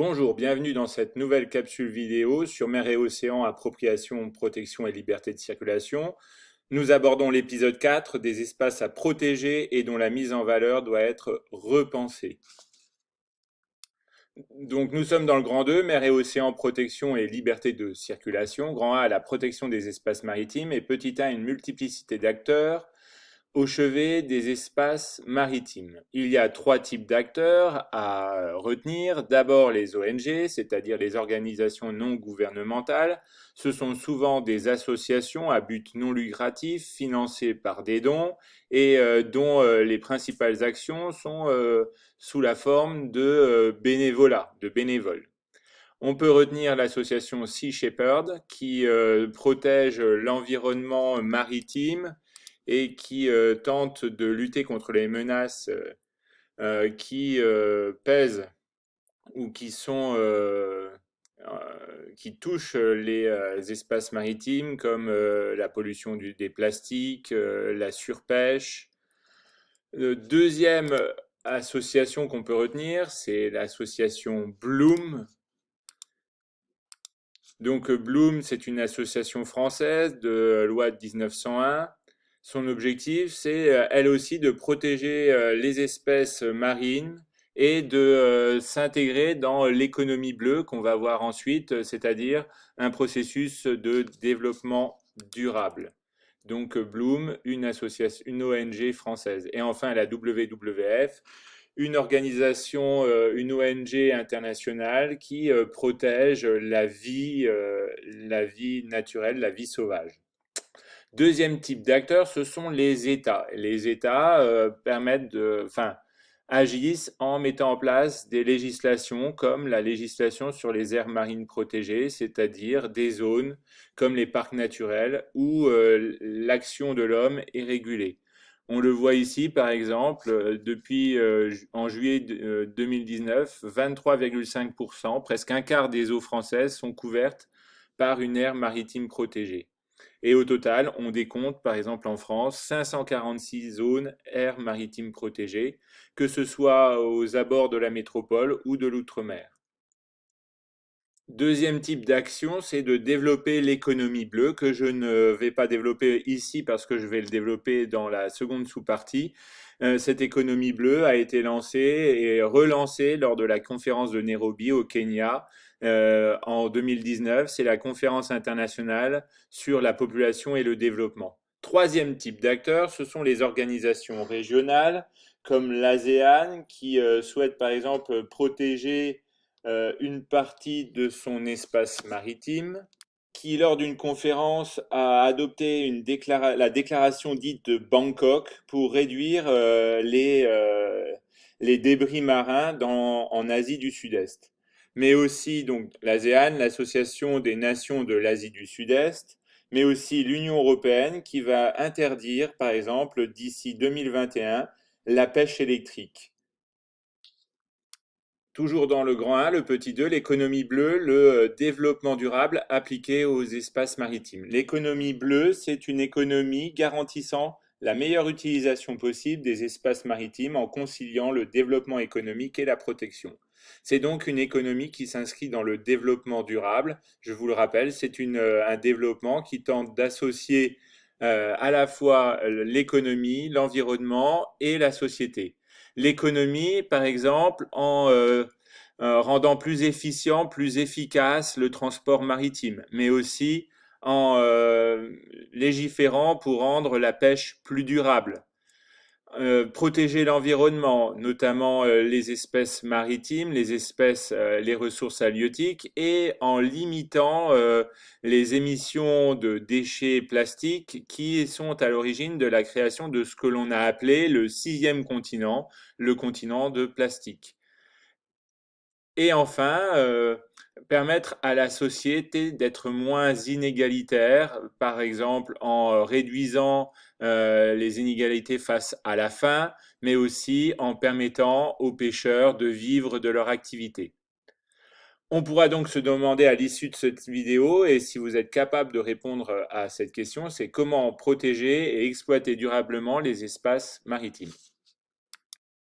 Bonjour, bienvenue dans cette nouvelle capsule vidéo sur mer et océan, appropriation, protection et liberté de circulation. Nous abordons l'épisode 4 des espaces à protéger et dont la mise en valeur doit être repensée. Donc nous sommes dans le grand 2, mer et océan, protection et liberté de circulation. Grand A, la protection des espaces maritimes et petit a, une multiplicité d'acteurs au chevet des espaces maritimes. Il y a trois types d'acteurs à retenir. D'abord les ONG, c'est-à-dire les organisations non gouvernementales. Ce sont souvent des associations à but non lucratif financées par des dons et dont les principales actions sont sous la forme de bénévolat, de bénévoles. On peut retenir l'association Sea Shepherd qui protège l'environnement maritime et qui tente de lutter contre les menaces qui pèsent ou qui touchent les espaces maritimes comme la pollution des plastiques, la surpêche. Deuxième association qu'on peut retenir, c'est l'association Bloom. Donc Bloom, c'est une association française de loi de 1901. Son objectif, c'est elle aussi de protéger les espèces marines et de s'intégrer dans l'économie bleue qu'on va voir ensuite, c'est-à-dire un processus de développement durable. Donc Bloom, une association, une ONG française. Et enfin la WWF, une organisation, une ONG internationale qui protège la vie naturelle, la vie sauvage. Deuxième type d'acteurs, ce sont les États. Les États agissent en mettant en place des législations comme la législation sur les aires marines protégées, c'est-à-dire des zones comme les parcs naturels où l'action de l'homme est régulée. On le voit ici, par exemple, depuis en juillet 2019, 23,5%, presque un quart des eaux françaises sont couvertes par une aire maritime protégée. Et au total, on décompte, par exemple en France, 546 zones aires maritimes protégées, que ce soit aux abords de la métropole ou de l'outre-mer. Deuxième type d'action, c'est de développer l'économie bleue, que je ne vais pas développer ici parce que je vais le développer dans la seconde sous-partie. Cette économie bleue a été lancée et relancée lors de la conférence de Nairobi au Kenya en 2019. C'est la conférence internationale sur la population et le développement. Troisième type d'acteurs, ce sont les organisations régionales comme l'ASEAN qui souhaitent par exemple protéger une partie de son espace maritime, qui lors d'une conférence a adopté la déclaration dite de Bangkok pour réduire les débris marins en Asie du Sud-Est. Mais aussi donc l'ASEAN, l'Association des nations de l'Asie du Sud-Est, mais aussi l'Union européenne qui va interdire, par exemple, d'ici 2021, la pêche électrique. Toujours dans le grand 1, le petit 2, l'économie bleue, le développement durable appliqué aux espaces maritimes. L'économie bleue, c'est une économie garantissant la meilleure utilisation possible des espaces maritimes en conciliant le développement économique et la protection. C'est donc une économie qui s'inscrit dans le développement durable. Je vous le rappelle, c'est un développement qui tente d'associer à la fois l'économie, l'environnement et la société. L'économie, par exemple, en rendant plus efficient, plus efficace le transport maritime, mais aussi en légiférant pour rendre la pêche plus durable. Protéger l'environnement, notamment les espèces maritimes, les ressources halieutiques, et en limitant les émissions de déchets plastiques qui sont à l'origine de la création de ce que l'on a appelé le sixième continent, le continent de plastique. Et enfin, permettre à la société d'être moins inégalitaire, par exemple en réduisant les inégalités face à la faim, mais aussi en permettant aux pêcheurs de vivre de leur activité. On pourra donc se demander à l'issue de cette vidéo, et si vous êtes capable de répondre à cette question, c'est comment protéger et exploiter durablement les espaces maritimes.